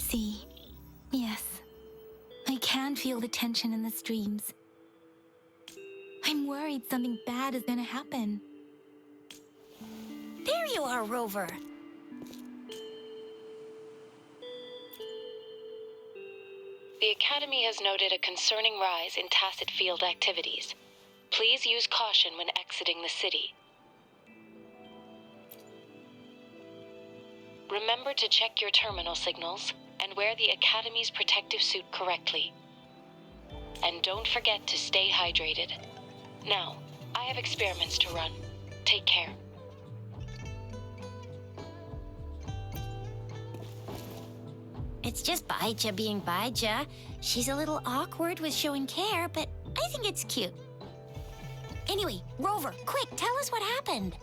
see. Yes. I can feel the tension in the streams. I'm worried something bad is gonna happen. There you are, Rover. The Academy has noted a concerning rise in tacit field activities. Please use caution when exiting the city. Remember to check your terminal signals and wear the Academy's protective suit correctly. And don't forget to stay hydrated. Now, I have experiments to run. Take care. It's just Baija being Baija. She's a little awkward with showing care, but I think it's cute. Anyway, Rover, quick, tell us what happened.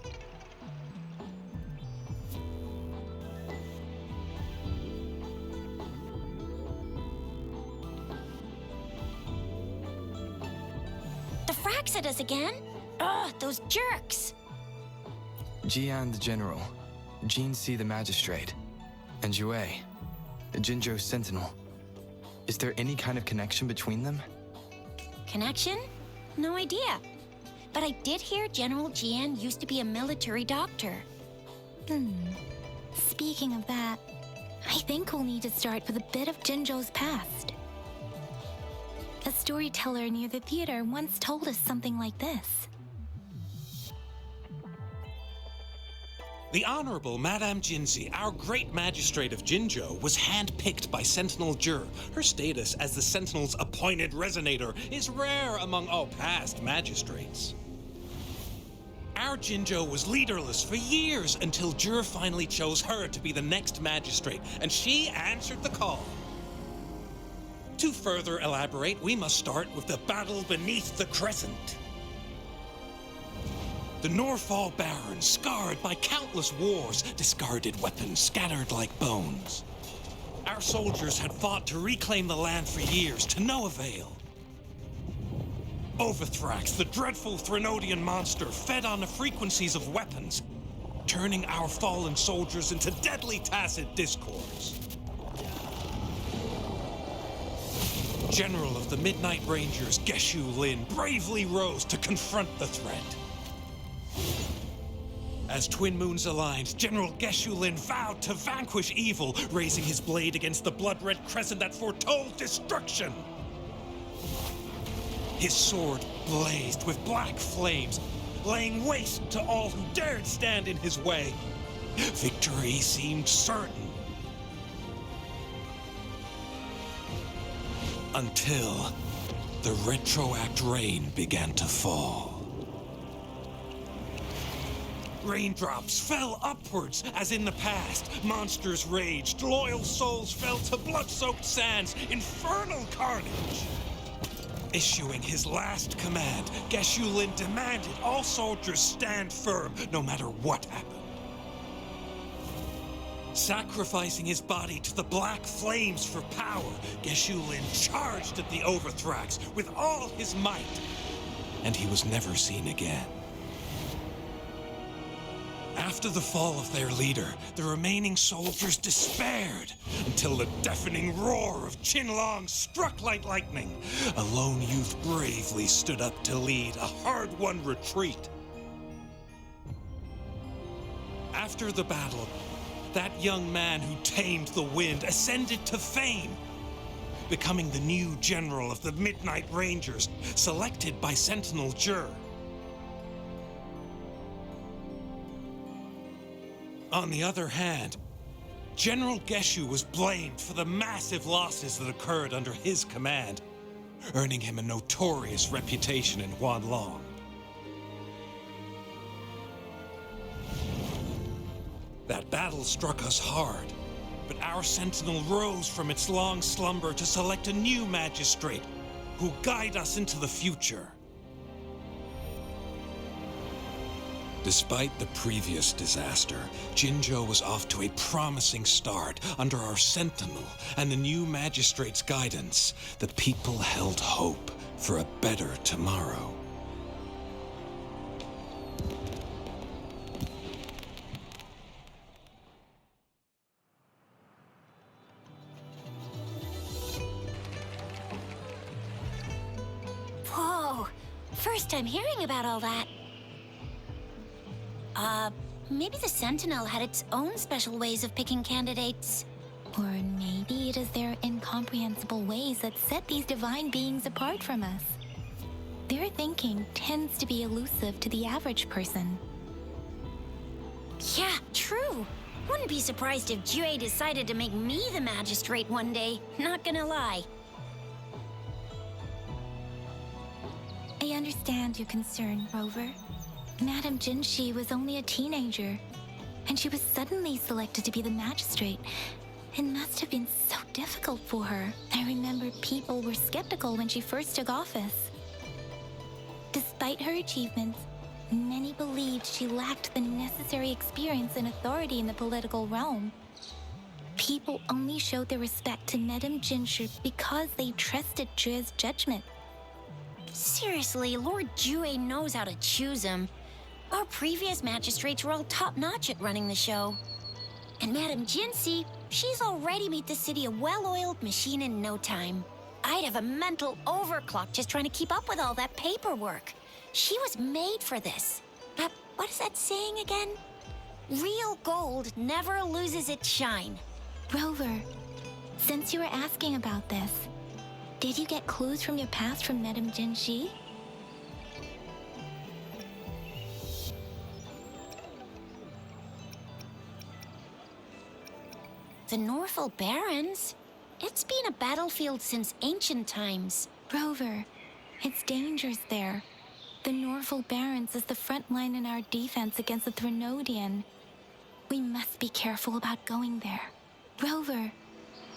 The fracks at us again? Ugh, those jerks! Jian the General, Jean C the Magistrate, and Jue, Jinzhou's Sentinel. Is there any kind of connection between them? Connection? No idea. But I did hear General Jian used to be a military doctor. Speaking of that, I think we'll need to start with a bit of Jinzhou's past. A storyteller near the theater once told us something like this. The Honorable Madame Jinzi, our great magistrate of Jinzhou, was handpicked by Sentinel Jur. Her status as the Sentinel's appointed resonator is rare among all past magistrates. Our Jinzhou was leaderless for years until Jur finally chose her to be the next magistrate, and she answered the call. To further elaborate, we must start with the battle beneath the crescent. The Norfall Barons, scarred by countless wars, discarded weapons scattered like bones. Our soldiers had fought to reclaim the land for years, to no avail. Overthrax, the dreadful Threnodian monster, fed on the frequencies of weapons, turning our fallen soldiers into deadly tacit discords. General of the Midnight Rangers, Geshu Lin, bravely rose to confront the threat. As Twin Moons aligned, General Geshu Lin vowed to vanquish evil, raising his blade against the blood-red crescent that foretold destruction. His sword blazed with black flames, laying waste to all who dared stand in his way. Victory seemed certain. Until the retroact rain began to fall. Raindrops fell upwards as in the past. Monsters raged, loyal souls fell to blood-soaked sands, infernal carnage. Issuing his last command, Geshu Lin demanded all soldiers stand firm no matter what happened. Sacrificing his body to the black flames for power, Geshu Lin charged at the Overthrax with all his might, and he was never seen again. After the fall of their leader, the remaining soldiers despaired until the deafening roar of Qinlong struck like lightning. A lone youth bravely stood up to lead a hard-won retreat. After the battle, that young man who tamed the wind ascended to fame, becoming the new general of the Midnight Rangers, selected by Sentinel Jur. On the other hand, General Geshu was blamed for the massive losses that occurred under his command, earning him a notorious reputation in Huanlong. That battle struck us hard, but our sentinel rose from its long slumber to select a new magistrate who'll guide us into the future. Despite the previous disaster, Jinzhou was off to a promising start under our sentinel and the new magistrate's guidance. The people held hope for a better tomorrow. First time hearing about all that. Maybe the Sentinel had its own special ways of picking candidates. Or maybe it is their incomprehensible ways that set these divine beings apart from us. Their thinking tends to be elusive to the average person. Yeah, true. Wouldn't be surprised if Jue decided to make me the magistrate one day. Not gonna lie. I understand your concern, Rover. Madame Jinshi was only a teenager, and she was suddenly selected to be the magistrate. It must have been so difficult for her. I remember people were skeptical when she first took office. Despite her achievements, many believed she lacked the necessary experience and authority in the political realm. People only showed their respect to Madame Jinshi because they trusted Jue's judgment. Seriously, Lord Jue knows how to choose him. Our previous magistrates were all top-notch at running the show. And Madame Jinshi, she's already made the city a well-oiled machine in no time. I'd have a mental overclock just trying to keep up with all that paperwork. She was made for this. What is that saying again? Real gold never loses its shine. Rover, since you were asking about this, did you get clues from your past from Madame Jinshi? The Norfolk Barrens? It's been a battlefield since ancient times. Rover, it's dangerous there. The Norfolk Barrens is the front line in our defense against the Threnodian. We must be careful about going there. Rover,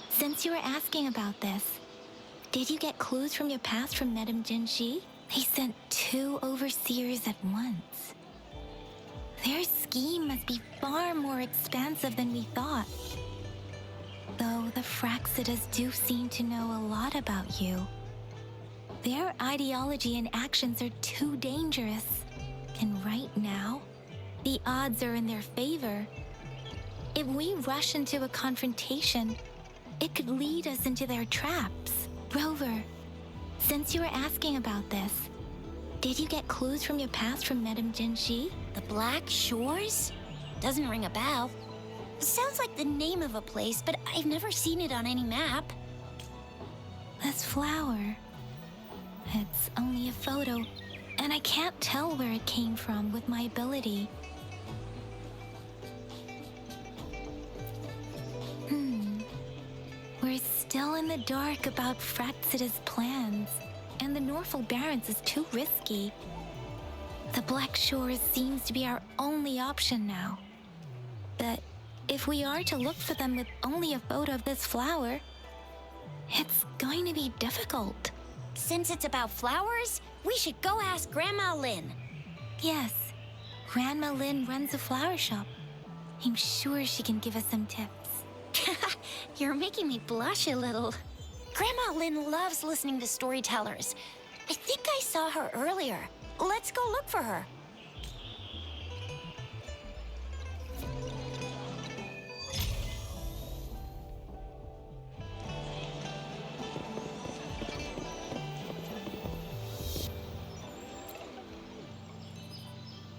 since you were asking about this, did you get clues from your past from Madame Jinshi? They sent 2 overseers at once. Their scheme must be far more expansive than we thought. Though the Fraxidas do seem to know a lot about you. Their ideology and actions are too dangerous. And right now, the odds are in their favor. If we rush into a confrontation, it could lead us into their traps. Rover, since you were asking about this, did you get clues from your past from Madame Jinshi? The Black Shores? Doesn't ring a bell. Sounds like the name of a place, but I've never seen it on any map. This flower. It's only a photo, and I can't tell where it came from with my ability. We're still in the dark about Fraxida's plans, and the Norfolk Barrens is too risky. The Black Shores seems to be our only option now. But if we are to look for them with only a photo of this flower, it's going to be difficult. Since it's about flowers, we should go ask Grandma Lynn. Yes, Grandma Lynn runs a flower shop. I'm sure she can give us some tips. You're making me blush a little. Grandma Lynn loves listening to storytellers. I think I saw her earlier. Let's go look for her.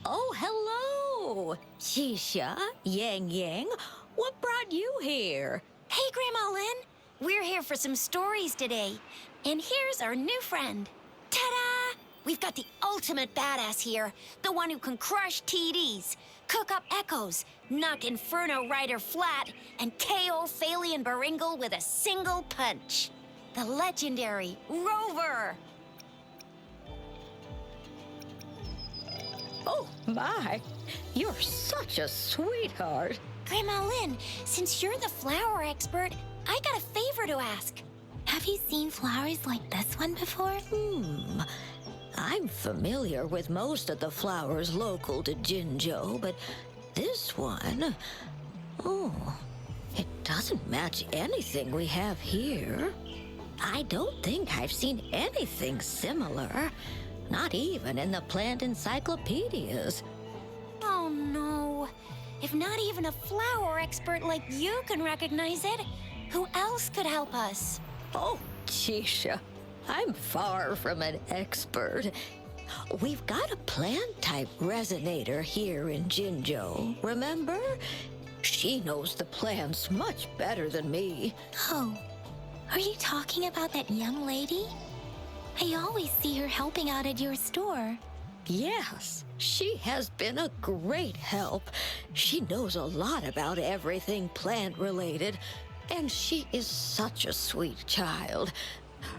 Oh, hello! Shisha, Yang Yang, what brought you here? Hey, Grandma Lynn. We're here for some stories today. And here's our new friend. Ta-da! We've got the ultimate badass here. The one who can crush TDs, cook up echoes, knock Inferno Rider flat, and KO Phalian Baringle with a single punch. The legendary Rover. Oh, my. You're such a sweetheart. Grandma Lynn, since you're the flower expert, I got a favor to ask. Have you seen flowers like this one before? I'm familiar with most of the flowers local to Jinzhou, but this one... Oh, it doesn't match anything we have here. I don't think I've seen anything similar. Not even in the plant encyclopedias. Oh, no. If not even a flower expert like you can recognize it, who else could help us? Oh, Chisha, I'm far from an expert. We've got a plant-type resonator here in Jinjo, remember? She knows the plants much better than me. Oh, are you talking about that young lady? I always see her helping out at your store. Yes, she has been a great help. She knows a lot about everything plant-related, and she is such a sweet child.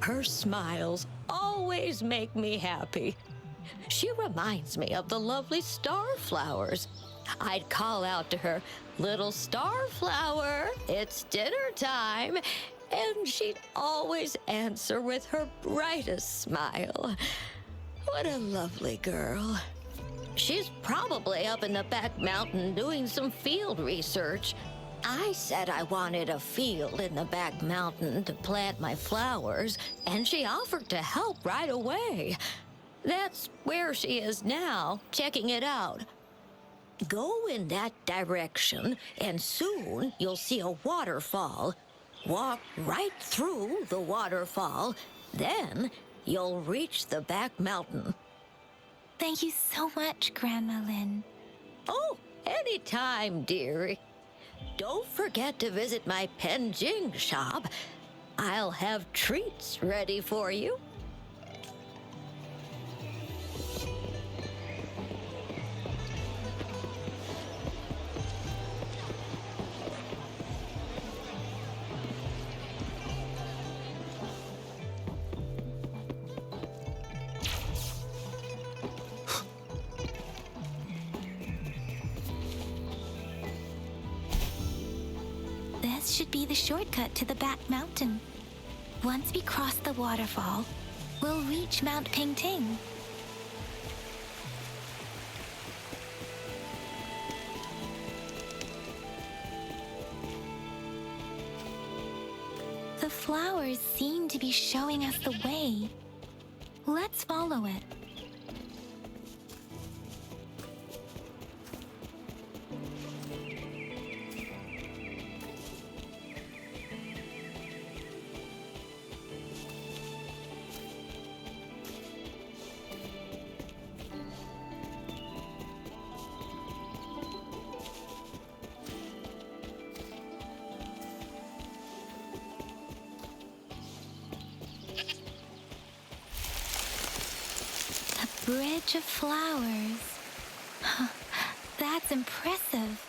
Her smiles always make me happy. She reminds me of the lovely starflowers. I'd call out to her, "Little starflower, it's dinner time," and she'd always answer with her brightest smile. What a lovely girl. She's probably up in the back mountain doing some field research. I said I wanted a field in the back mountain to plant my flowers, and she offered to help right away. That's where she is now, checking it out. Go in that direction, and soon you'll see a waterfall. Walk right through the waterfall, then you'll reach the back mountain. Thank you so much, Grandma Lynn. Oh, anytime, dearie. Don't forget to visit my Penjing shop. I'll have treats ready for you. This should be the shortcut to the back mountain. Once we cross the waterfall, we'll reach Mount Pingting. The flowers seem to be showing us the way. Let's follow it. Bridge of flowers. That's impressive.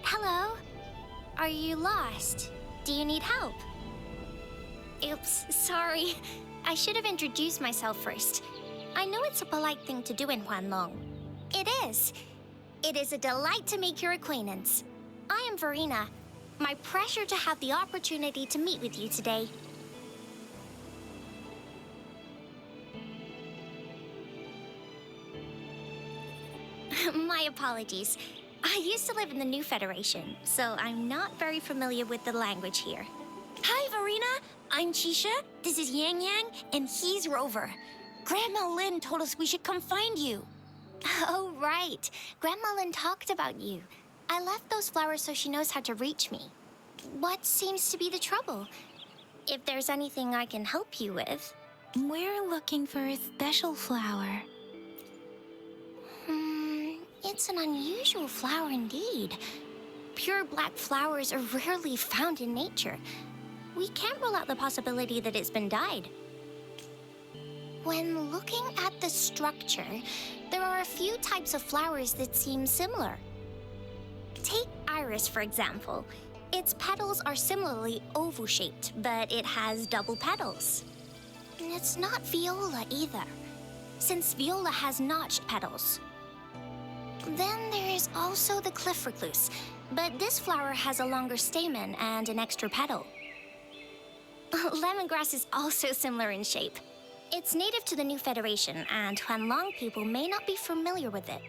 Hello? Are you lost? Do you need help? Oops, sorry. I should have introduced myself first. I know it's a polite thing to do in Huanlong. It is. It is a delight to make your acquaintance. I am Verena. My pleasure to have the opportunity to meet with you today. My apologies. I used to live in the New Federation, so I'm not very familiar with the language here. Hi, Verena. I'm Chisha, this is Yang Yang, and he's Rover. Grandma Lynn told us we should come find you. Oh, right. Grandma Lynn talked about you. I left those flowers so she knows how to reach me. What seems to be the trouble? If there's anything I can help you with. We're looking for a special flower. It's an unusual flower indeed. Pure black flowers are rarely found in nature. We can't rule out the possibility that it's been dyed. When looking at the structure, there are a few types of flowers that seem similar. Take iris, for example. Its petals are similarly oval-shaped, but it has double petals. And it's not viola either, since viola has notched petals. Then there is also the cliff recluse, but this flower has a longer stamen and an extra petal. Lemongrass is also similar in shape. It's native to the New Federation, and Huanlong people may not be familiar with it.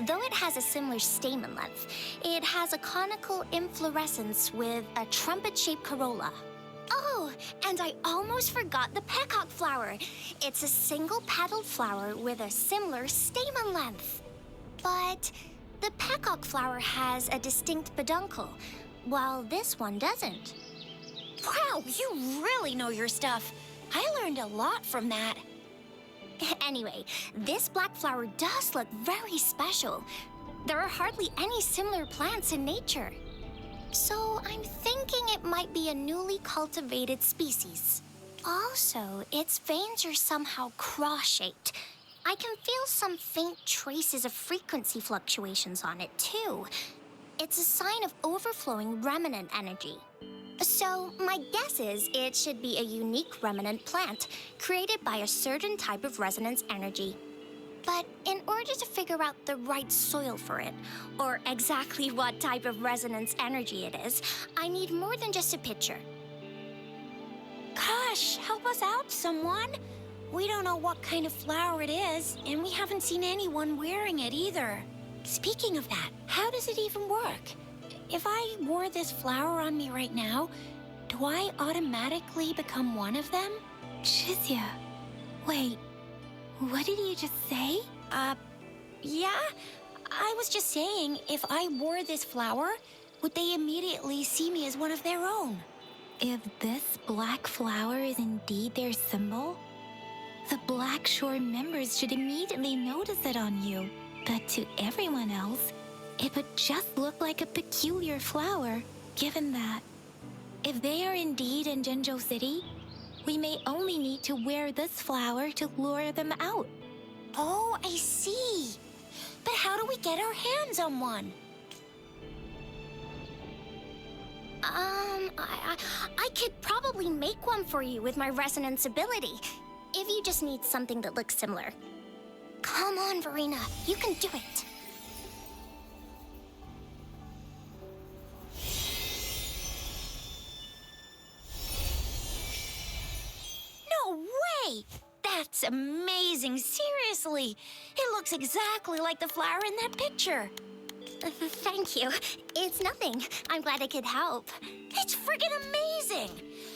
Though it has a similar stamen length, it has a conical inflorescence with a trumpet-shaped corolla. Oh, and I almost forgot the peacock flower. It's a single-petaled flower with a similar stamen length. But the peacock flower has a distinct peduncle, while this one doesn't. Wow, you really know your stuff. I learned a lot from that. Anyway, this black flower does look very special. There are hardly any similar plants in nature. So I'm thinking it might be a newly cultivated species. Also, its veins are somehow cross-shaped. I can feel some faint traces of frequency fluctuations on it, too. It's a sign of overflowing remnant energy. So my guess is it should be a unique remnant plant created by a certain type of resonance energy. But in order to figure out the right soil for it, or exactly what type of resonance energy it is, I need more than just a picture. Gosh, help us out, someone. We don't know what kind of flower it is, and we haven't seen anyone wearing it either. Speaking of that, how does it even work? If I wore this flower on me right now, do I automatically become one of them? Shizia, wait, what did you just say? Yeah? I was just saying, if I wore this flower, would they immediately see me as one of their own? If this black flower is indeed their symbol, the Black Shore members should immediately notice it on you. But to everyone else, it would just look like a peculiar flower, given that if they are indeed in Jinzhou City, we may only need to wear this flower to lure them out. Oh, I see. But how do we get our hands on one? I could probably make one for you with my resonance ability, if you just need something that looks similar. Come on, Verena, you can do it. No way! That's amazing, seriously. It looks exactly like the flower in that picture. Thank you. It's nothing. I'm glad I could help. It's friggin' amazing!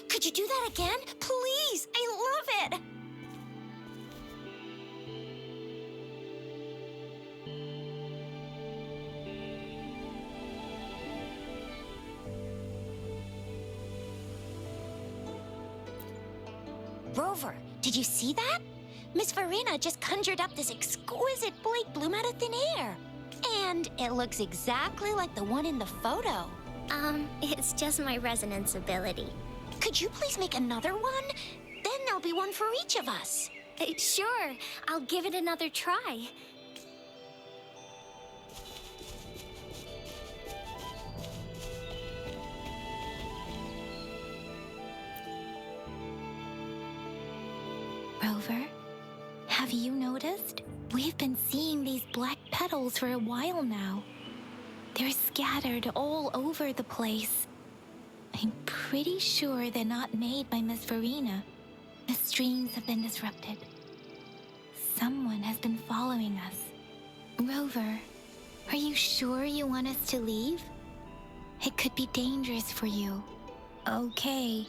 Could you do that again? Please, I love it! Rover, did you see that? Miss Verena just conjured up this exquisite blade bloom out of thin air. And it looks exactly like the one in the photo. It's just my resonance ability. Could you please make another one? Then there'll be one for each of us. Sure, I'll give it another try. Rover, have you noticed? We've been seeing these black petals for a while now. They're scattered all over the place. I'm pretty sure they're not made by Miss Verena. The streams have been disrupted. Someone has been following us. Rover, are you sure you want us to leave? It could be dangerous for you. Okay.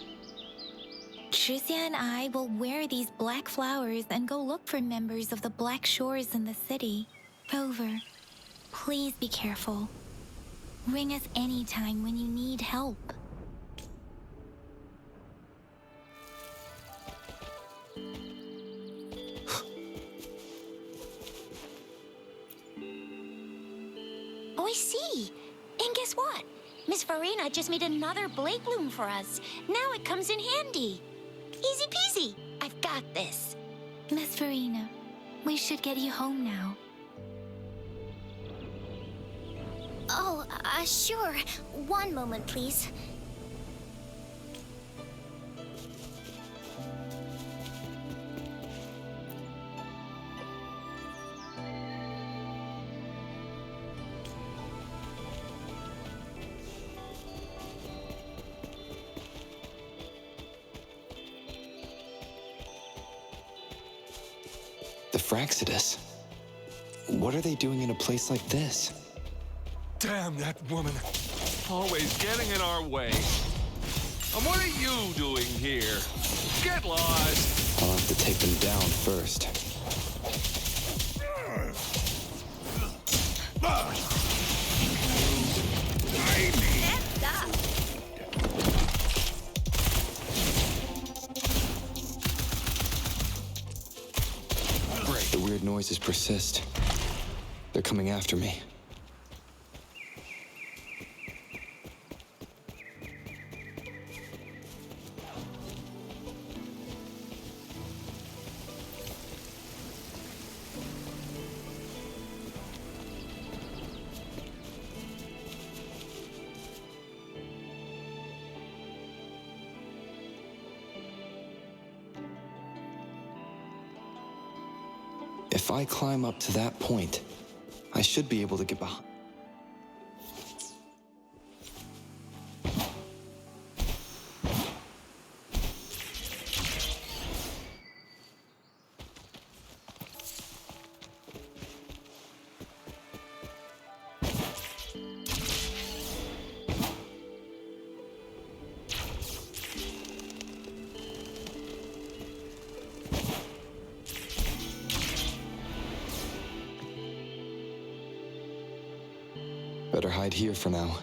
Shizia and I will wear these black flowers and go look for members of the Black Shores in the city. Rover, please be careful. Ring us anytime when you need help. Oh, I see. And guess what? Miss Verena just made another blade bloom for us. Now it comes in handy. Easy peasy. I've got this. Miss Verena, we should get you home now. Oh, sure. One moment, please. The Fraxidus. What are they doing in a place like this? Damn that woman. Always getting in our way. And what are you doing here? Get lost. I'll have to take them down first. The weird noises persist. They're coming after me. If I climb up to that point, I should be able to get behind. Better hide here for now.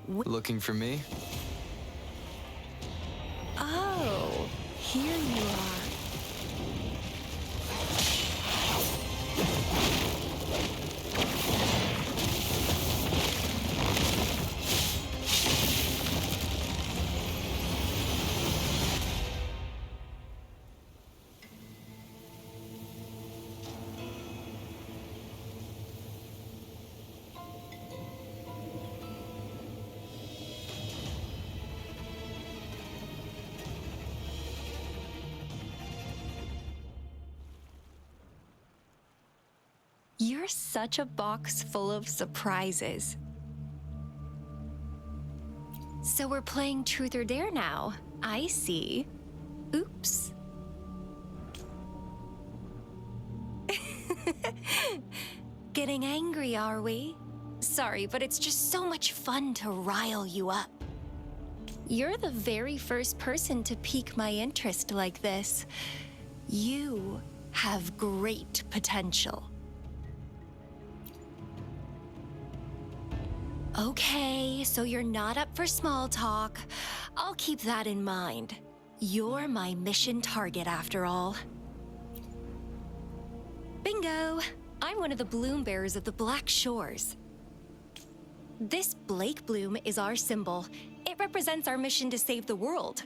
Looking for me? Oh, here you are. You're such a box full of surprises. So we're playing Truth or Dare now. I see. Oops. Getting angry, are we? Sorry, but it's just so much fun to rile you up. You're the very first person to pique my interest like this. You have great potential. Okay, so you're not up for small talk. I'll keep that in mind. You're my mission target after all. Bingo! I'm one of the bloom bearers of the Black Shores. This Blake bloom is our symbol. It represents our mission to save the world.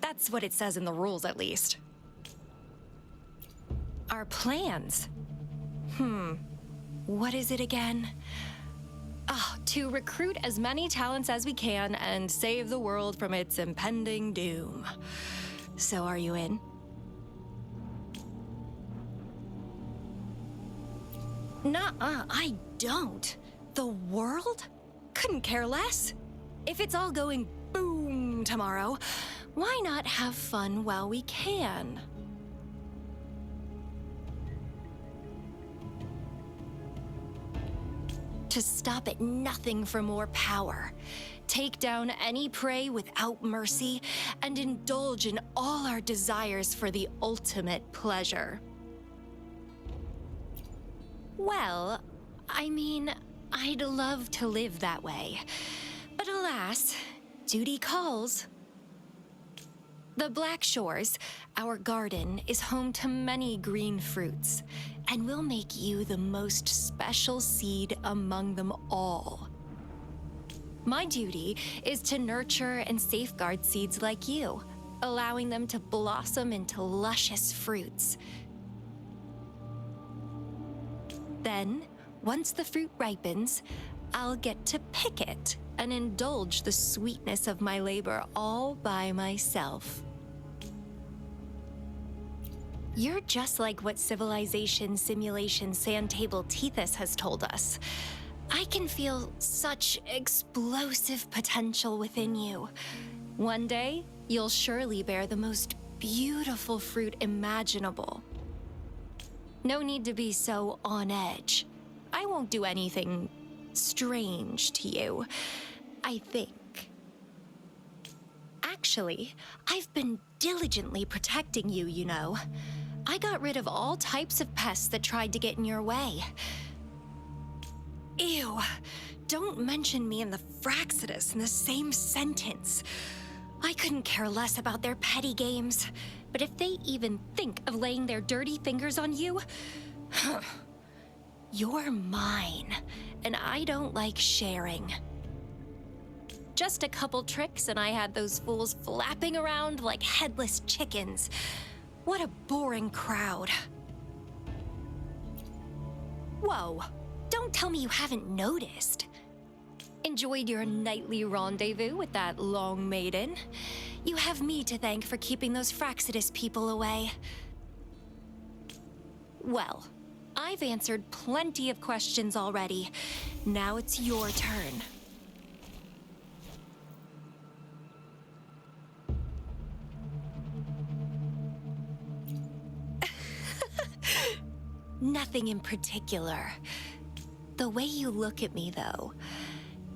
That's what it says in the rules, at least. Our plans. What is it again? To recruit as many talents as we can and save the world from its impending doom. So are you in? Nuh-uh, I don't. The world? Couldn't care less. If it's all going boom tomorrow, why not have fun while we can? To stop at nothing for more power, take down any prey without mercy, and indulge in all our desires for the ultimate pleasure. Well, I mean, I'd love to live that way. But alas, duty calls. The Black Shores, our garden, is home to many green fruits, and will make you the most special seed among them all. My duty is to nurture and safeguard seeds like you, allowing them to blossom into luscious fruits. Then, once the fruit ripens, I'll get to pick it and indulge the sweetness of my labor all by myself. You're just like what Civilization Simulation Sandtable Tethys has told us. I can feel such explosive potential within you. One day, you'll surely bear the most beautiful fruit imaginable. No need to be so on edge. I won't do anything strange to you, I think. Actually, I've been diligently protecting you, you know. I got rid of all types of pests that tried to get in your way. Ew, don't mention me and the Fraxidus in the same sentence. I couldn't care less about their petty games, but if they even think of laying their dirty fingers on you, you're mine, and I don't like sharing. Just a couple tricks and I had those fools flapping around like headless chickens. What a boring crowd. Whoa, don't tell me you haven't noticed. Enjoyed your nightly rendezvous with that long maiden? You have me to thank for keeping those Fraxidus people away. Well, I've answered plenty of questions already. Now it's your turn. Nothing in particular. The way you look at me, though,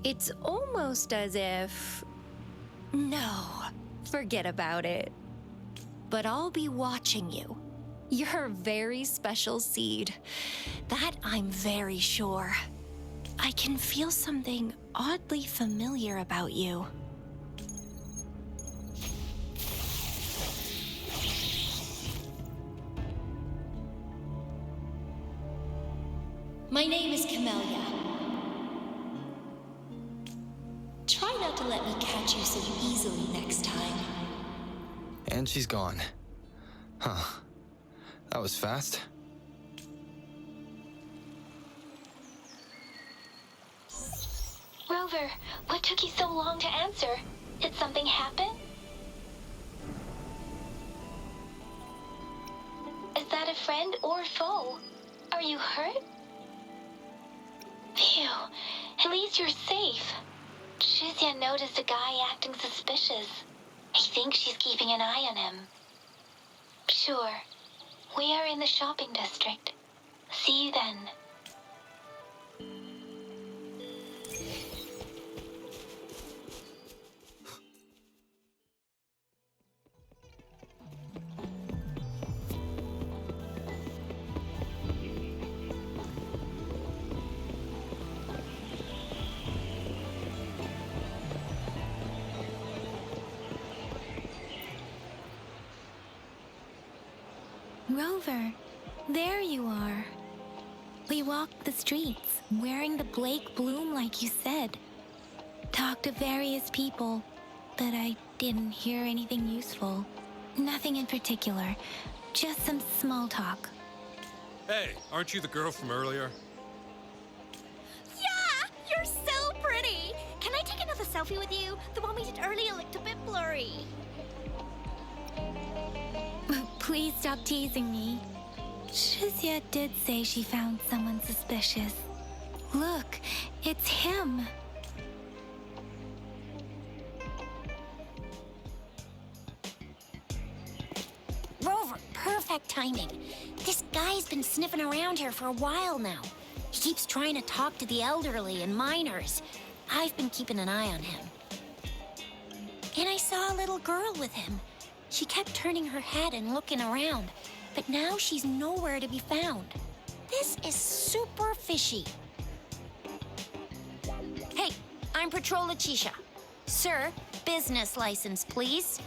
it's almost as if... No, forget about it. But I'll be watching you. You're a very special seed. That I'm very sure. I can feel something oddly familiar about you. My name is Camellia. Try not to let me catch you so easily next time. And she's gone. Huh. That was fast. Rover, what took you so long to answer? Did something happen? Is that a friend or foe? Are you hurt? Phew, at least you're safe. Shuzia noticed a guy acting suspicious. I think she's keeping an eye on him. Sure, we are in the shopping district. See you then. Rover, there you are. We walked the streets, wearing the Blake bloom like you said. Talked to various people, but I didn't hear anything useful. Nothing in particular, just some small talk. Hey, aren't you the girl from earlier? Yeah, you're so pretty. Can I take another selfie with you? The one we did earlier looked a bit blurry. Please stop teasing me. Shuzia did say she found someone suspicious. Look, it's him. Rover, perfect timing. This guy's been sniffing around here for a while now. He keeps trying to talk to the elderly and minors. I've been keeping an eye on him. And I saw a little girl with him. She kept turning her head and looking around, but now she's nowhere to be found. This is super fishy. Hey, I'm Patrol Letitia. Sir, business license, please.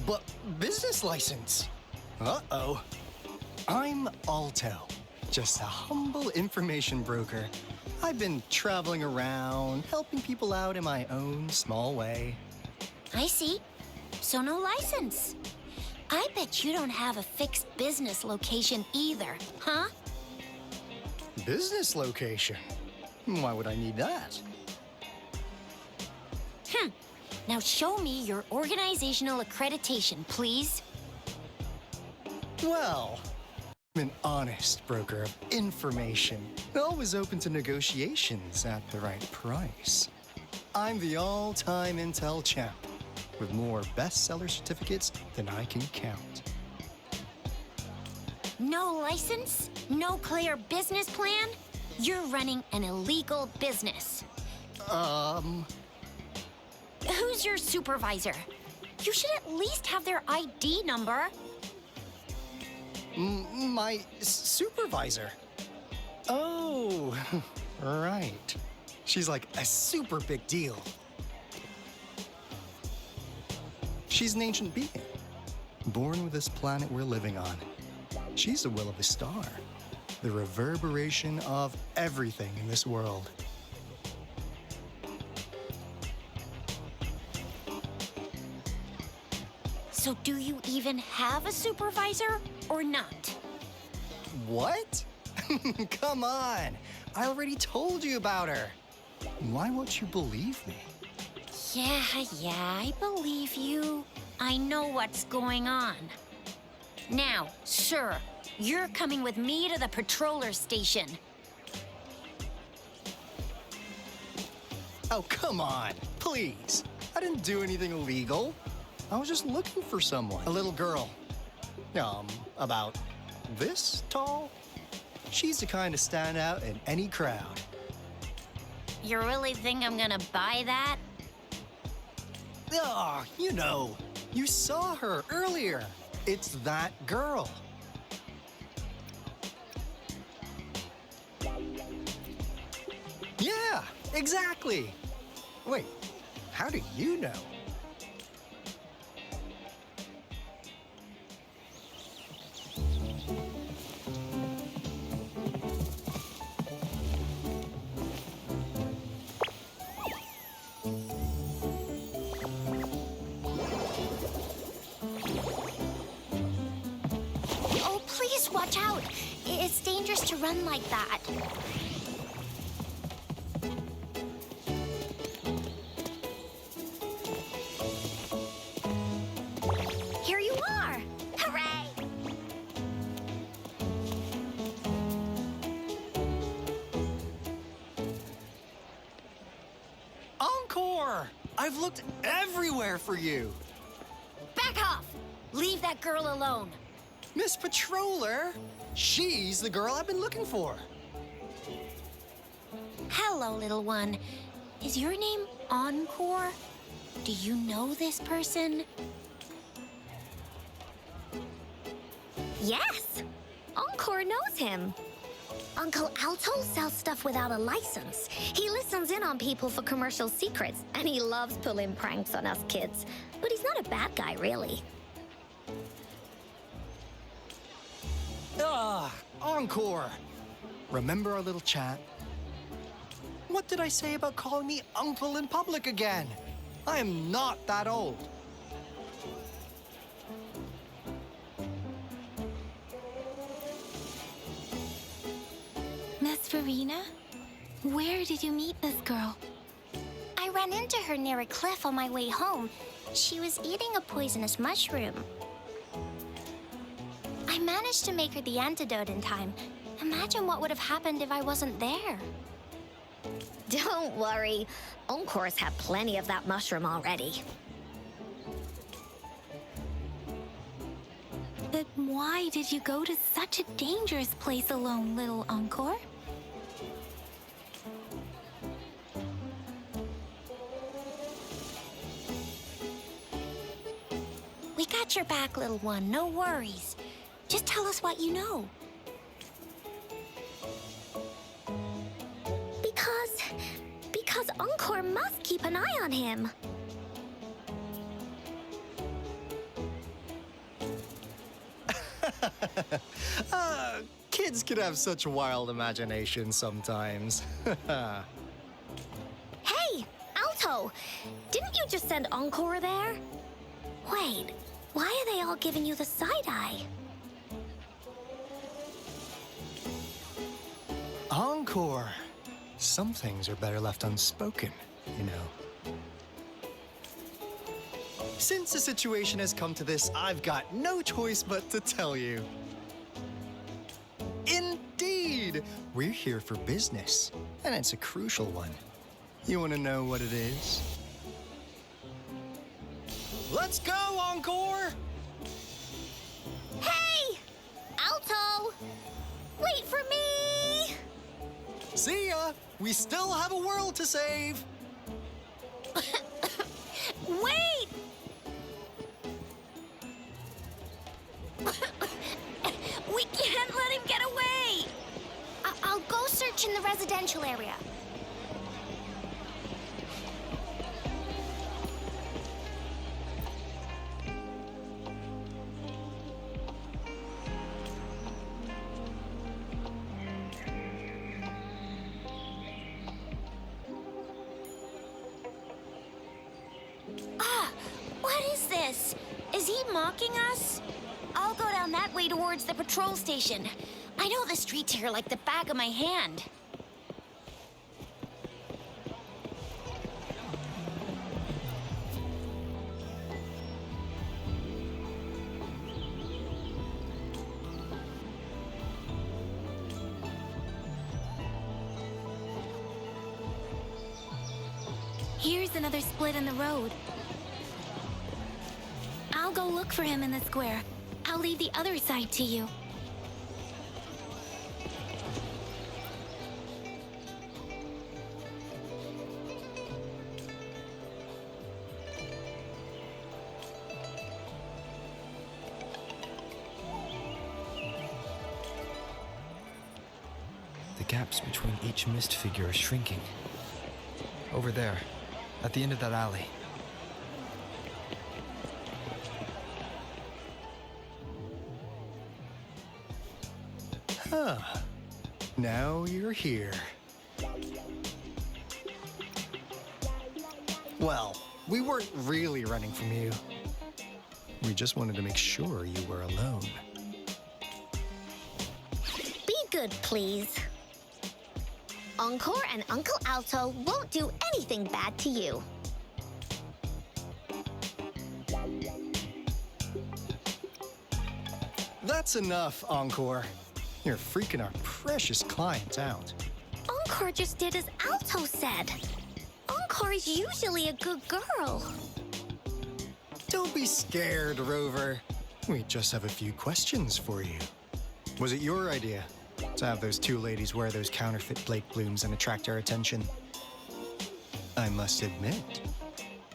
But business license? Uh-oh. I'm Alto, just a humble information broker. I've been traveling around, helping people out in my own small way. I see. So no license. I bet you don't have a fixed business location either, huh? Business location? Why would I need that? Now show me your organizational accreditation, please. Well, I'm an honest broker of information, always open to negotiations at the right price. I'm the all-time Intel champ, with more bestseller certificates than I can count. No license? No clear business plan? You're running an illegal business. Who's your supervisor? You should at least have their ID number. My supervisor? Oh, right. She's like a super big deal. She's an ancient being, born with this planet we're living on. She's the will of the star, the reverberation of everything in this world. So do you even have a supervisor or not? What? Come on. I already told you about her. Why won't you believe me? Yeah, I believe you. I know what's going on. Now, sir, you're coming with me to the patroller station. Oh, come on. Please. I didn't do anything illegal. I was just looking for someone. A little girl. About this tall. She's the kind to stand out in any crowd. You really think I'm gonna buy that? Ah, you saw her earlier. It's that girl. Yeah, exactly. Wait, how do you know? Oh, please watch out. It's dangerous to run like that. Here you are. Hooray! Encore! I've looked everywhere for you. Back off! Leave that girl alone. Miss Patroller, she's the girl I've been looking for. Hello, little one. Is your name Encore? Do you know this person? Yes, Encore knows him. Uncle Alto sells stuff without a license. He listens in on people for commercial secrets, and he loves pulling pranks on us kids. But he's not a bad guy, really. Encore! Remember our little chat? What did I say about calling me uncle in public again? I am not that old. Miss Verena? Where did you meet this girl? I ran into her near a cliff on my way home. She was eating a poisonous mushroom. I managed to make her the antidote in time. Imagine what would have happened if I wasn't there. Don't worry. Encore's had plenty of that mushroom already. But why did you go to such a dangerous place alone, little Encore? We got your back, little one. No worries. Just tell us what you know. Because Encore must keep an eye on him. Kids can have such wild imaginations sometimes. Hey, Alto! Didn't you just send Encore there? Wait, why are they all giving you the side eye? Encore! Some things are better left unspoken, you know. Since the situation has come to this, I've got no choice but to tell you. Indeed! We're here for business, and it's a crucial one. You want to know what it is? Let's go, Encore! Hey! Alto! Wait for me! See ya! We still have a world to save! Wait! We can't let him get away! I'll go search in the residential area. What is this? Is he mocking us? I'll go down that way towards the patrol station. I know the streets here like the back of my hand. Here's another split in the road. I'll go look for him in the square. I'll leave the other side to you. The gaps between each mist figure are shrinking. Over there, at the end of that alley. Huh. Now you're here. Well, we weren't really running from you. We just wanted to make sure you were alone. Be good, please. Encore and Uncle Alto won't do anything bad to you. That's enough, Encore. You're freaking our precious client out. Encore just did as Alto said. Encore's usually a good girl. Don't be scared, Rover. We just have a few questions for you. Was it your idea to have those two ladies wear those counterfeit Blake blooms and attract our attention? I must admit,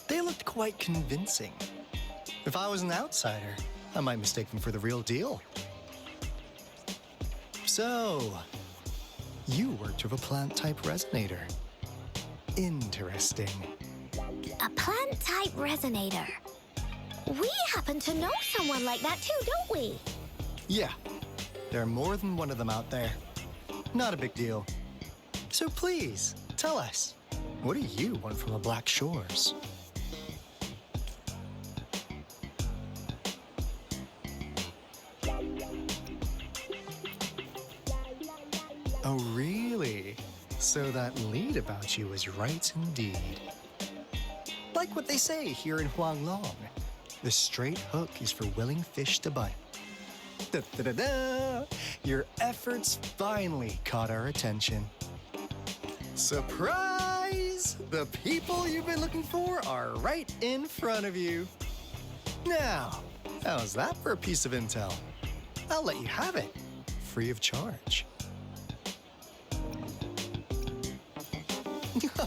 they looked quite convincing. If I was an outsider, I might mistake them for the real deal. So, you worked with a plant-type resonator. Interesting. A plant-type resonator. We happen to know someone like that too, don't we? Yeah, there are more than one of them out there. Not a big deal. So please, tell us, what do you want from the Black Shores? Oh, really? So that lead about you is right indeed. Like what they say here in Huanglong, the straight hook is for willing fish to bite. Da-da-da-da! Your efforts finally caught our attention. Surprise! The people you've been looking for are right in front of you. Now, how's that for a piece of intel? I'll let you have it, free of charge.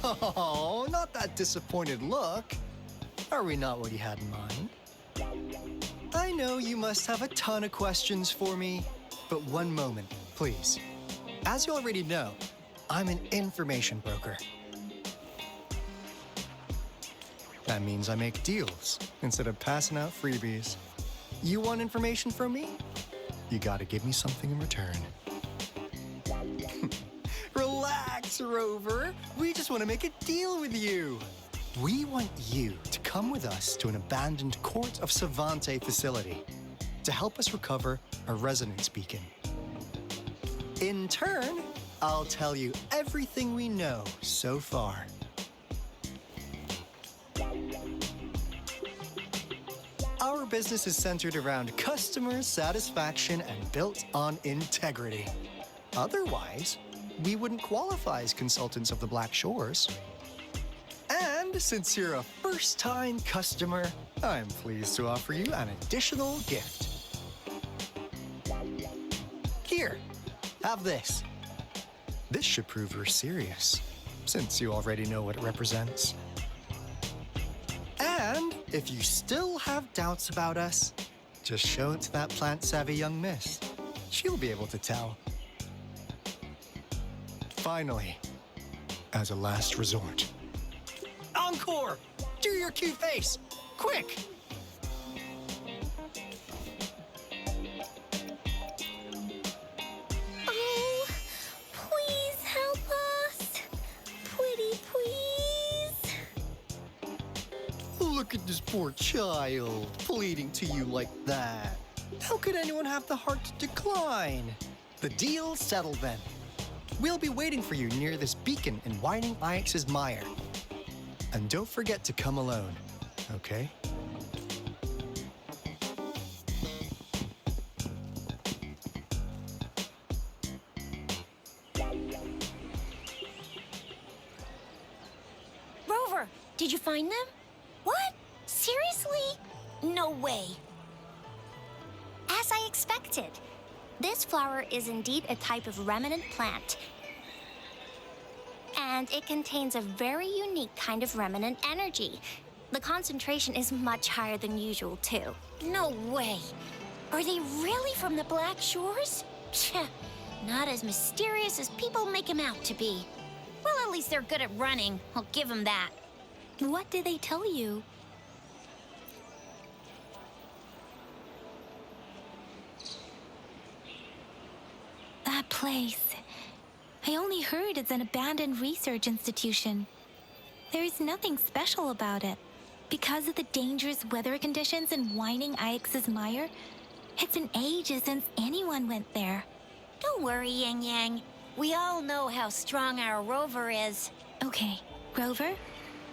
Oh, not that disappointed look. Are we not what you had in mind? I know you must have a ton of questions for me, but one moment, please. As you already know, I'm an information broker. That means I make deals instead of passing out freebies. You want information from me? you gotta give me something in return. Relax, Rover. We just want to make a deal with you. We want you to come with us to an abandoned Court of Savante facility to help us recover a resonance beacon. In turn, I'll tell you everything we know so far. Our business is centered around customer satisfaction and built on integrity. Otherwise, we wouldn't qualify as consultants of the Black Shores. And since you're a first-time customer, I'm pleased to offer you an additional gift. Here, have this. This should prove you're serious, since you already know what it represents. And if you still have doubts about us, just show it to that plant-savvy young miss. She'll be able to tell. Finally, as a last resort. Encore! Do your cute face! Quick! Oh, please help us. Pretty please. Look at this poor child, pleading to you like that. How could anyone have the heart to decline? The deal's settled then. We'll be waiting for you near this beacon in Whining Ix's mire. And don't forget to come alone, okay? Rover, did you find them? What? Seriously? No way. As I expected, this flower is indeed a type of remnant plant. And it contains a very unique kind of remnant energy. The concentration is much higher than usual, too. No way. Are they really from the Black Shores? Pshh, not as mysterious as people make them out to be. Well, at least they're good at running. I'll give them that. What did they tell you? That place. I only heard it's an abandoned research institution. There is nothing special about it. Because of the dangerous weather conditions in Whining Ix's mire, it's been ages since anyone went there. Don't worry, Yang Yang. We all know how strong our Rover is. Okay, Rover,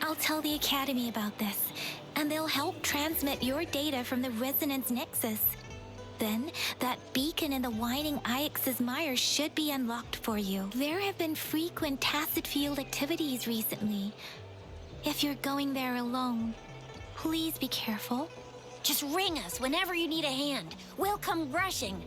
I'll tell the Academy about this, and they'll help transmit your data from the Resonance Nexus. Then, that beacon in the Whining Ix's mire should be unlocked for you. There have been frequent tacit field activities recently. If you're going there alone, please be careful. Just ring us whenever you need a hand. We'll come rushing.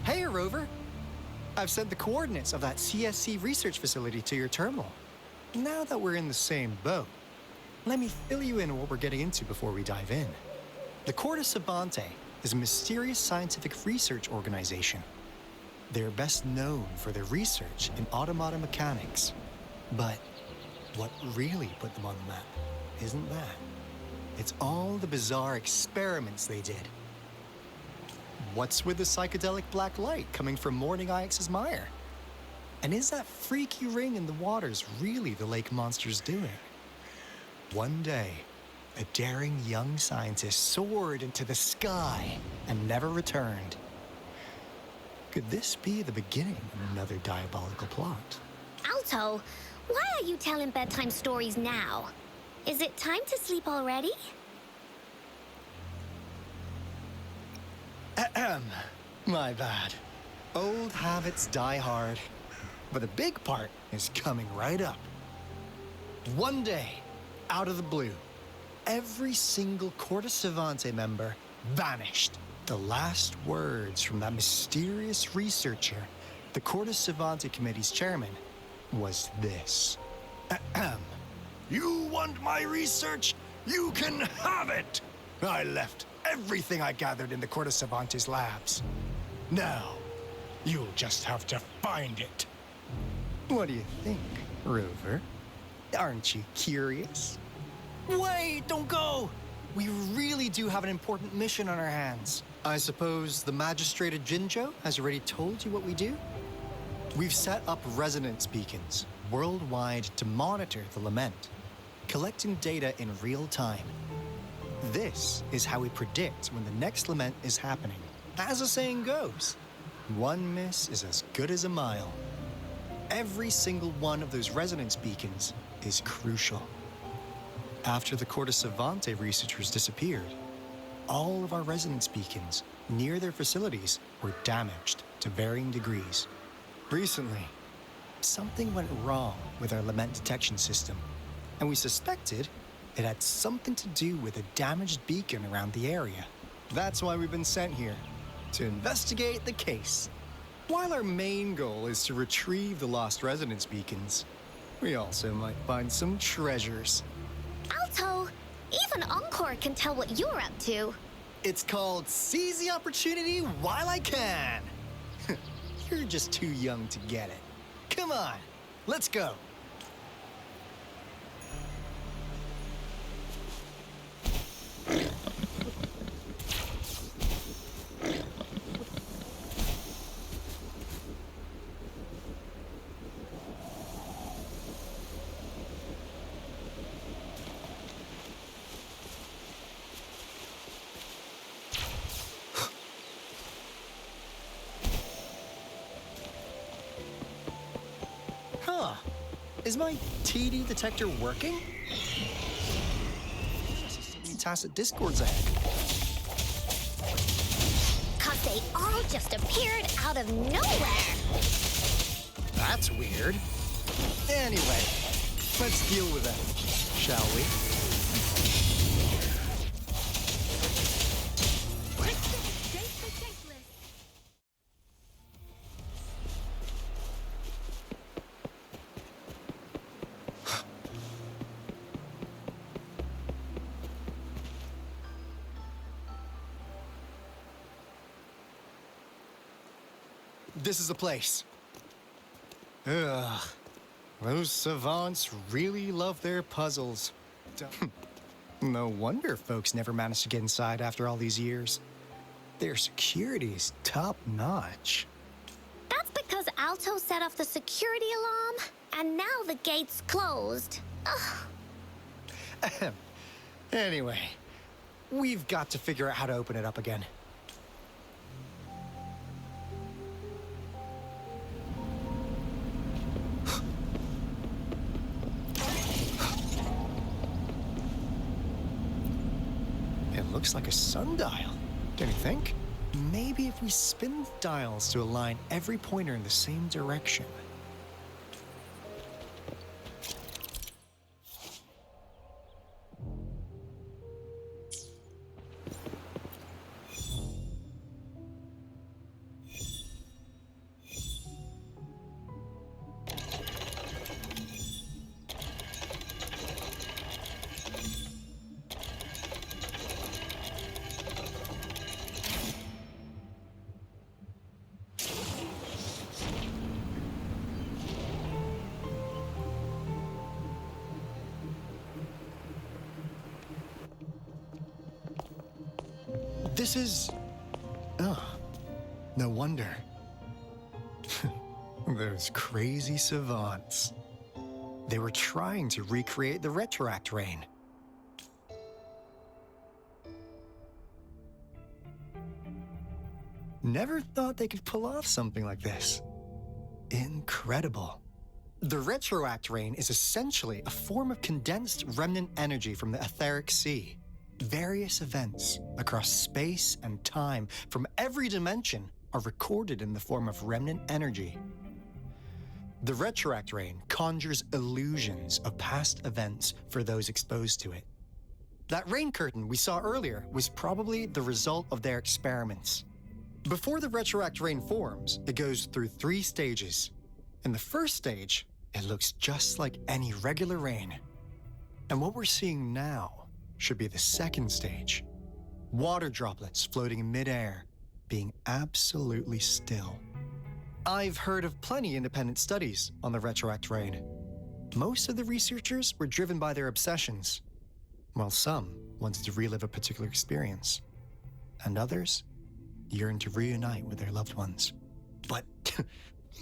Hey, Rover. I've sent the coordinates of that CSC research facility to your terminal. Now that we're in the same boat, let me fill you in on what we're getting into before we dive in. The Court of Savante is a mysterious scientific research organization. They're best known for their research in automata mechanics. But what really put them on the map isn't that. It's all the bizarre experiments they did. What's with the psychedelic black light coming from Morning Ix's mire? And is that freaky ring in the waters really the lake monster's doing? One day, a daring young scientist soared into the sky and never returned. Could this be the beginning of another diabolical plot? Alto, why are you telling bedtime stories now? Is it time to sleep already? Ahem. My bad. Old habits die hard. But the big part is coming right up. One day, out of the blue, every single Court of Savante member vanished. The last words from that mysterious researcher, the Court of Savante Committee's chairman, was this. Ahem. You want my research? You can have it! I left everything I gathered in the Corte Savante's labs. Now, you'll just have to find it. What do you think, Rover? Aren't you curious? Wait, don't go! We really do have an important mission on our hands. I suppose the magistrate at Jinzhou has already told you what we do? We've set up resonance beacons worldwide to monitor the lament, collecting data in real time. This is how we predict when the next lament is happening. As the saying goes, one miss is as good as a mile. Every single one of those resonance beacons is crucial. After the Corte Savante researchers disappeared, all of our resonance beacons near their facilities were damaged to varying degrees. Recently, something went wrong with our lament detection system, and we suspected it had something to do with a damaged beacon around the area. That's why we've been sent here, to investigate the case. While our main goal is to retrieve the lost resonance beacons, we also might find some treasures. Alto, even Encore can tell what you're up to. It's called Seize the Opportunity While I Can. You're just too young to get it. Come on, let's go. Huh. Is my TD detector working? Tacit discords ahead. 'Cause they all just appeared out of nowhere. That's weird. Anyway, let's deal with them, shall we? This is the place. Ugh. Those savants really love their puzzles. No wonder folks never managed to get inside after all these years. Their security's top-notch. That's because Alto set off the security alarm, and now the gate's closed. Ugh. Anyway, we've got to figure out how to open it up again. Looks like a sundial, don't you think? Maybe if we spin the dials to align every pointer in the same direction. This is... Oh, no wonder. Those crazy savants. They were trying to recreate the retroact rain. Never thought they could pull off something like this. Incredible. The retroact rain is essentially a form of condensed remnant energy from the etheric sea. Various events across space and time from every dimension are recorded in the form of remnant energy. The retroact rain conjures illusions of past events for those exposed to it. That rain curtain we saw earlier was probably the result of their experiments. Before the retroact rain forms, it goes through 3 stages. In the first stage, It looks just like any regular rain. And what we're seeing now should be the second stage. Water droplets floating in midair, being absolutely still. I've heard of plenty independent studies on the retroact rain. Most of the researchers were driven by their obsessions, while some wanted to relive a particular experience, and others yearned to reunite with their loved ones. But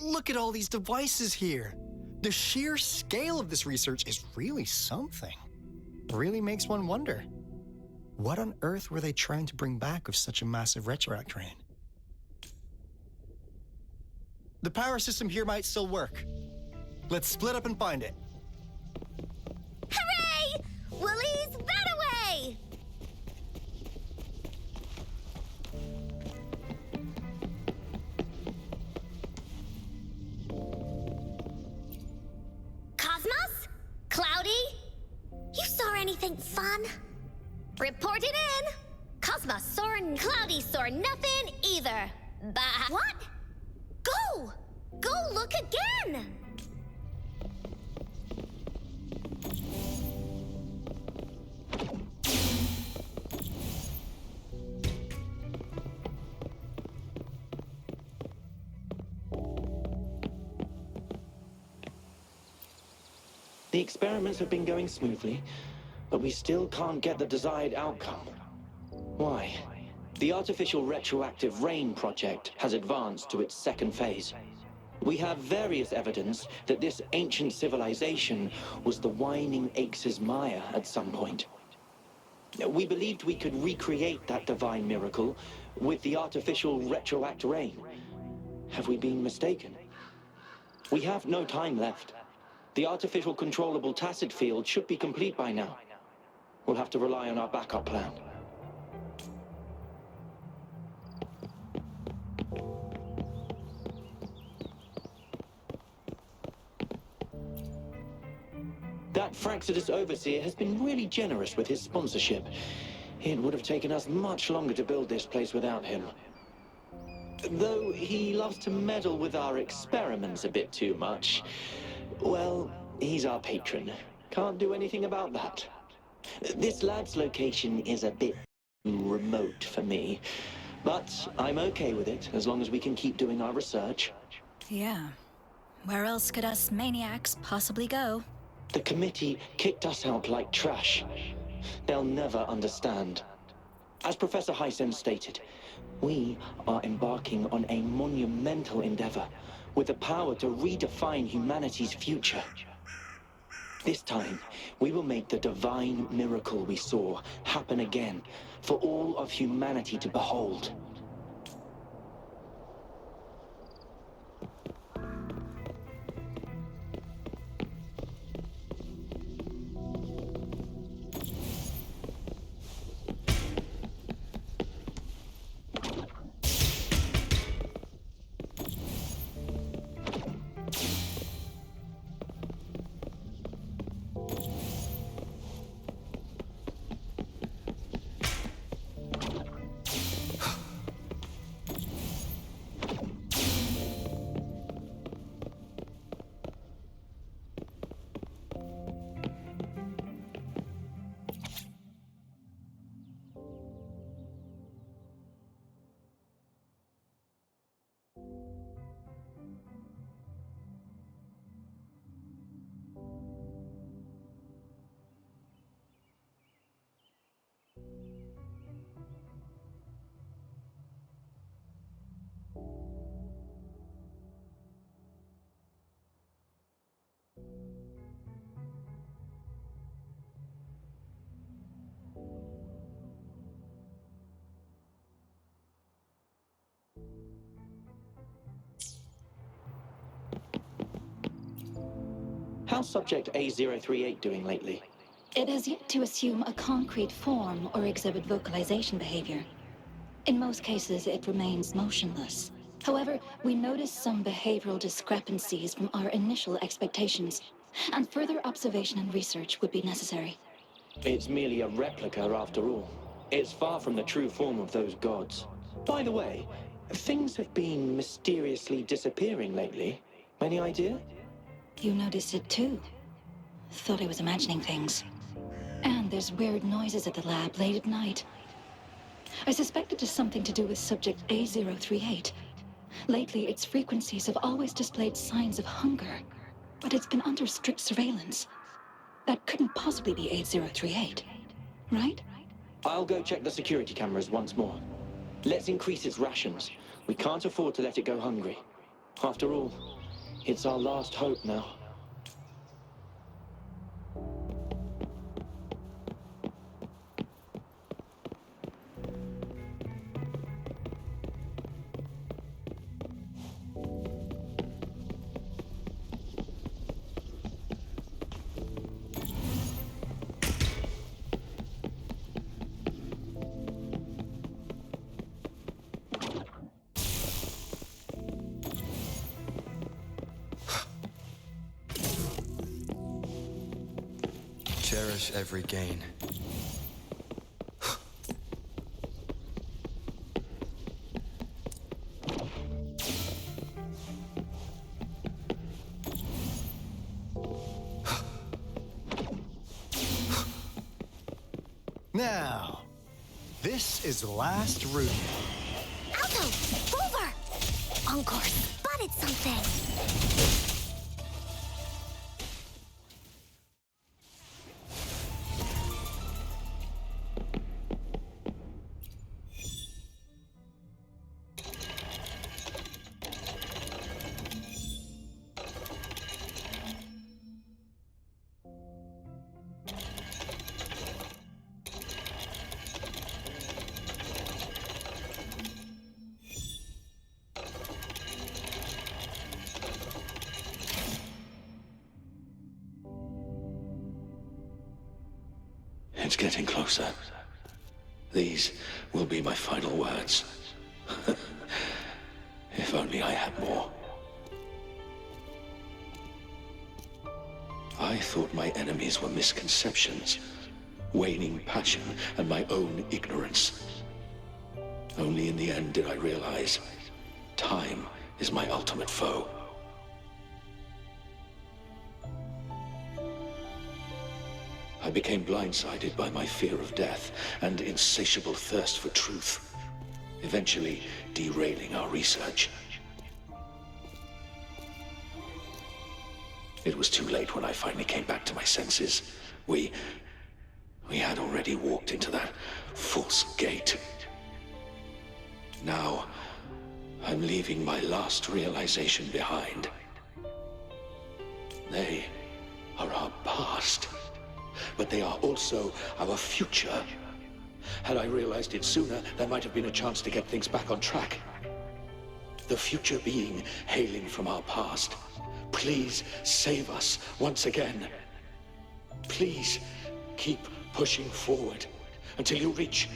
look at all these devices here. The sheer scale of this research is really something. It really makes one wonder, what on earth were they trying to bring back with such a massive retroact rain? The power system here might still work. Let's split up and find it. Hooray! Willie's that away! Cosmos? Cloudy? You saw anything fun? Report it in! Cosmos saw and Cloudy saw nothing either. Bah. What? Go! Go look again! The experiments have been going smoothly, but we still can't get the desired outcome. Why? The artificial retroactive rain project has advanced to its second phase. We have various evidence that this ancient civilization was the whining Aix's Maya at some point. We believed we could recreate that divine miracle with the artificial retroact rain. Have we been mistaken? We have no time left. The artificial controllable tacit field should be complete by now. We'll have to rely on our backup plan. That Fraxidus overseer has been really generous with his sponsorship. It would have taken us much longer to build this place without him. Though he loves to meddle with our experiments a bit too much. Well, he's our patron. Can't do anything about that. This lab's location is a bit remote for me, but I'm okay with it as long as we can keep doing our research. Yeah. Where else could us maniacs possibly go? The committee kicked us out like trash. They'll never understand. As Professor Hysen stated, we are embarking on a monumental endeavor with the power to redefine humanity's future. This time, we will make the divine miracle we saw happen again for all of humanity to behold. How's Subject A038 doing lately? It has yet to assume a concrete form or exhibit vocalization behavior. In most cases, it remains motionless. However, we noticed some behavioral discrepancies from our initial expectations, and further observation and research would be necessary. It's merely a replica after all. It's far from the true form of those gods. By the way, things have been mysteriously disappearing lately. Any idea? You noticed it too. Thought I was imagining things. And there's weird noises at the lab late at night. I suspect it is something to do with subject A038. Lately, its frequencies have always displayed signs of hunger, but it's been under strict surveillance. That couldn't possibly be A038, right? I'll go check the security cameras once more. Let's increase its rations. We can't afford to let it go hungry. After all, it's our last hope now. Cherish every gain. Now, this is the last route. Alto! Over! Encore spotted something! It's getting closer. These will be my final words. If only I had more. I thought my enemies were misconceptions, waning passion, and my own ignorance. Only in the end did I realize time is my ultimate foe. I became blindsided by my fear of death and insatiable thirst for truth, eventually derailing our research. It was too late when I finally came back to my senses. We had already walked into that false gate. Now, I'm leaving my last realization behind. They are our past. But they are also our future. Had I realized it sooner, there might have been a chance to get things back on track. The future being hailing from our past. Please save us once again. Please keep pushing forward until you reach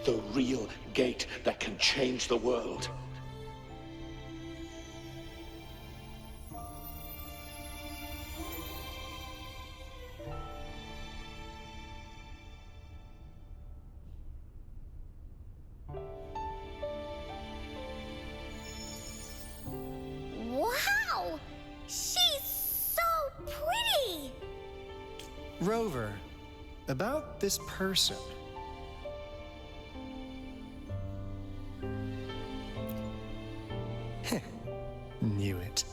the real gate that can change the world. Wow! She's so pretty! Rover, about this person. Knew it.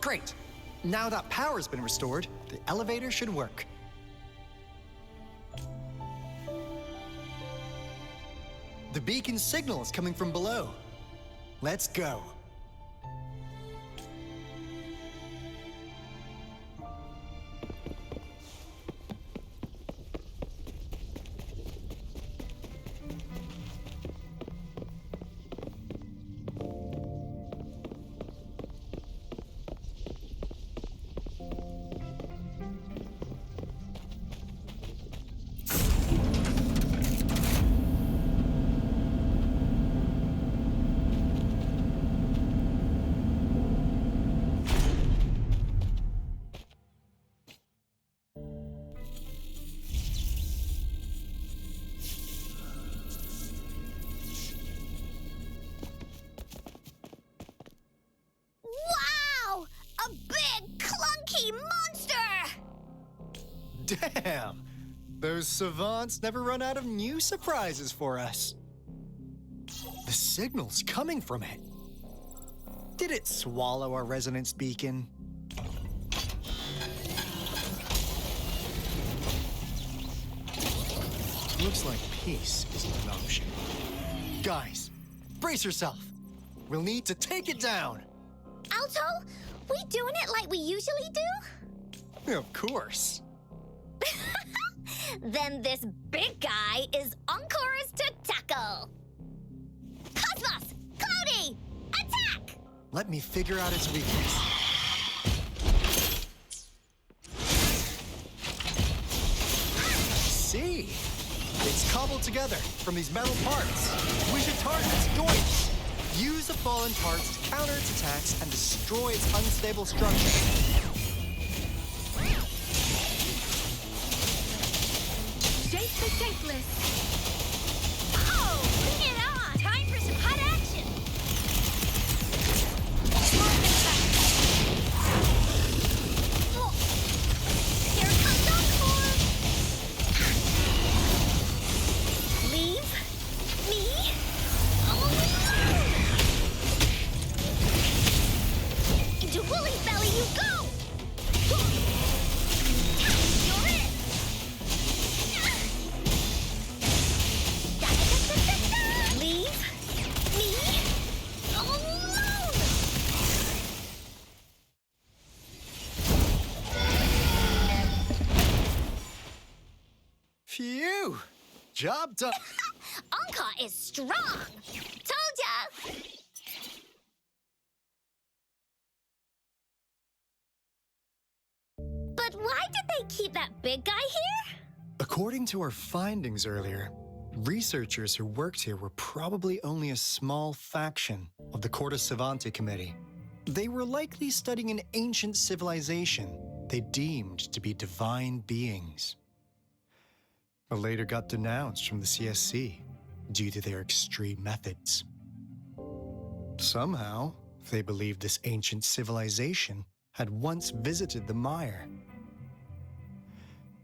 Great! Now that power's been restored, the elevator should work. The beacon signal is coming from below. Let's go. Damn! Those savants never run out of new surprises for us. The signal's coming from it. Did it swallow our resonance beacon? Looks like peace is in motion. Guys, brace yourself. We'll need to take it down. Alto, we doing it like we usually do? Of course. Then this big guy is Encore's to tackle. Cosmos! Cloudy! Attack! Let me figure out its weakness. See? It's cobbled together from these metal parts. We should target its joints. Use the fallen parts to counter its attacks and destroy its unstable structure. Shape the shapeless. Oh, bring it on! Time for some hot action. Here comes Encore. Leave me alone. Into Woolly's belly you go. You're it. Leave me alone! Phew! Job done. Anka is strong! Told ya! But why did they keep that big guy here? According to our findings earlier, researchers who worked here were probably only a small faction of the Corte Savante Committee. They were likely studying an ancient civilization they deemed to be divine beings, but later got denounced from the CSC due to their extreme methods. Somehow, they believed this ancient civilization had once visited the mire,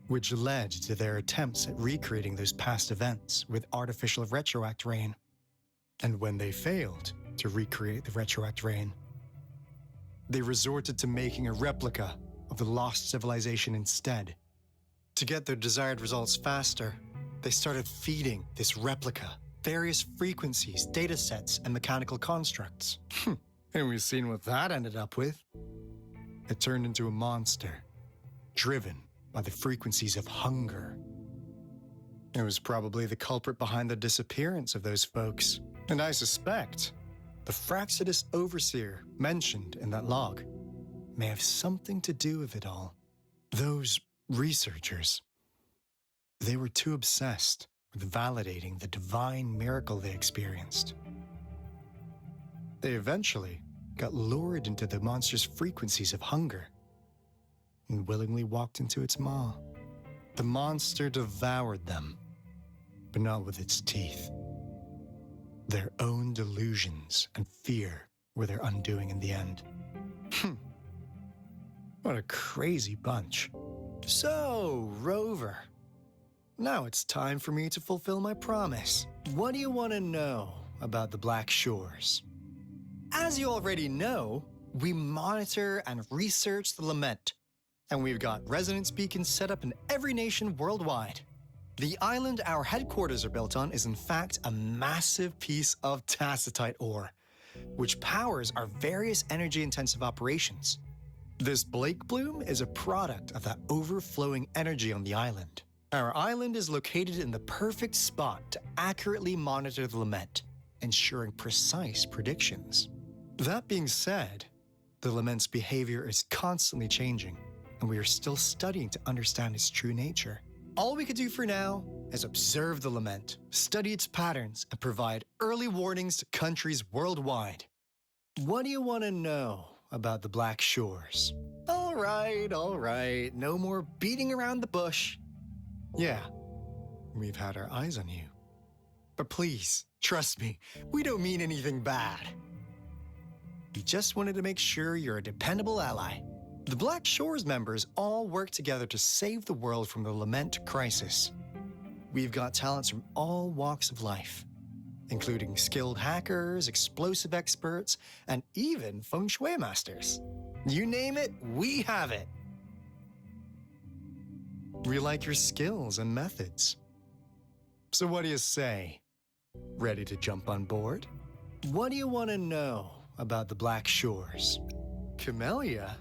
which led to their attempts at recreating those past events with artificial retroact rain. And when they failed to recreate the retroact rain, they resorted to making a replica of the lost civilization instead. To get their desired results faster, they started feeding this replica various frequencies, data sets, and mechanical constructs. And we've seen what that ended up with. It turned into a monster, driven by the frequencies of hunger. It was probably the culprit behind the disappearance of those folks, and I suspect the Fraxidus Overseer mentioned in that log may have something to do with it all. Those researchers, they were too obsessed with validating the divine miracle they experienced. They eventually got lured into the monster's frequencies of hunger and willingly walked into its maw. The monster devoured them, but not with its teeth. Their own delusions and fear were their undoing in the end. What a crazy bunch. So, Rover, now it's time for me to fulfill my promise. What do you want to know about the Black Shores? As you already know, we monitor and research the lament, and we've got resonance beacons set up in every nation worldwide. The island our headquarters are built on is in fact a massive piece of tacitite ore, which powers our various energy-intensive operations. This Blake Bloom is a product of that overflowing energy on the island. Our island is located in the perfect spot to accurately monitor the lament, ensuring precise predictions. That being said, the lament's behavior is constantly changing, and we are still studying to understand its true nature. All we can do for now is observe the lament, study its patterns, and provide early warnings to countries worldwide. What do you want to know about the Black Shores? All right, no more beating around the bush. Yeah, we've had our eyes on you. But please, trust me, we don't mean anything bad. We just wanted to make sure you're a dependable ally. The Black Shores members all work together to save the world from the lament crisis. We've got talents from all walks of life, including skilled hackers, explosive experts, and even feng shui masters. You name it, we have it. We like your skills and methods. So what do you say? Ready to jump on board? What do you want to know about the Black Shores? Camellia?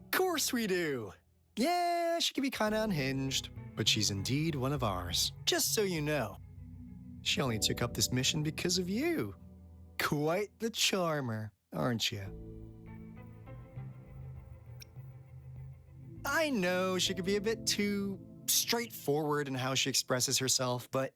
Of course we do. Yeah, she can be kind of unhinged, but she's indeed one of ours. Just so you know, she only took up this mission because of you. Quite the charmer, aren't you? I know she could be a bit too straightforward in how she expresses herself, but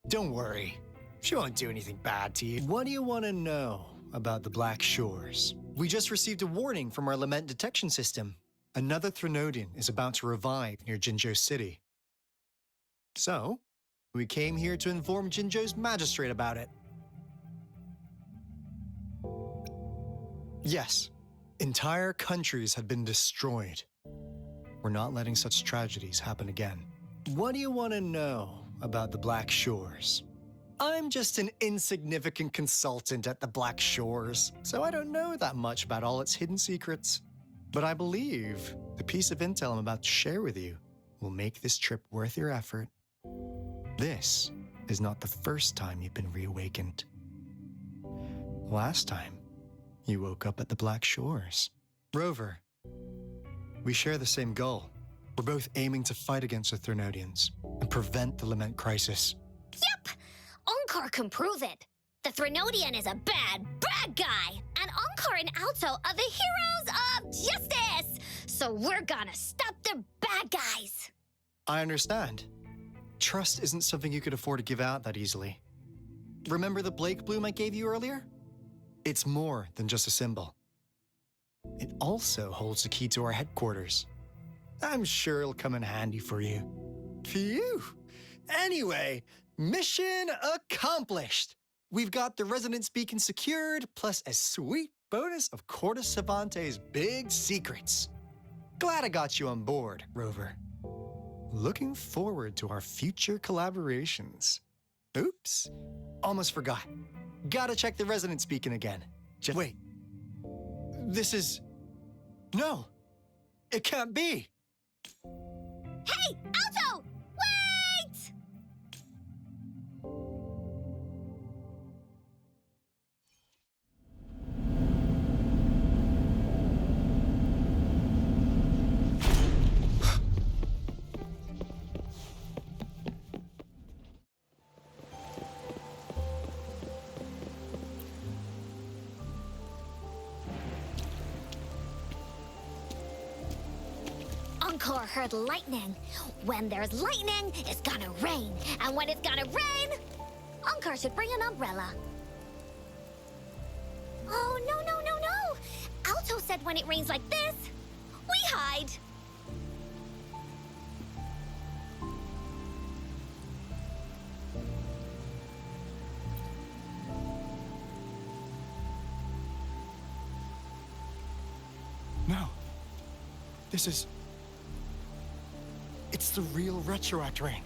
don't worry. She won't do anything bad to you. What do you want to know about the Black Shores? We just received a warning from our lament detection system. Another Threnodian is about to revive near Jinzhou City. So, we came here to inform Jinzhou's magistrate about it. Yes, entire countries had been destroyed. We're not letting such tragedies happen again. What do you want to know about the Black Shores? I'm just an insignificant consultant at the Black Shores, so I don't know that much about all its hidden secrets. But I believe the piece of intel I'm about to share with you will make this trip worth your effort. This is not the first time you've been reawakened. Last time, you woke up at the Black Shores. Rover, we share the same goal. We're both aiming to fight against the Threnodians and prevent the lament crisis. Yep! Onkar can prove it. The Threnodian is a bad, bad guy. And Onkar and Alto are the heroes of justice. So we're gonna stop the bad guys. I understand. Trust isn't something you could afford to give out that easily. Remember the Blake Bloom I gave you earlier? It's more than just a symbol. It also holds the key to our headquarters. I'm sure it'll come in handy for you. Phew! Anyway, mission accomplished! We've got the resonance beacon secured, plus a sweet bonus of Cortes Savante's big secrets. Glad I got you on board, Rover. Looking forward to our future collaborations. Oops, almost forgot. Gotta check the resonance beacon again. Wait, this is... No, it can't be. Hey, Alto! Wait! Onkar heard lightning. When there's lightning, it's gonna rain. And when it's gonna rain, Onkar should bring an umbrella. Oh, no, no, no, no! Alto said when it rains like this, we hide. No, this is... It's the real retroact rain.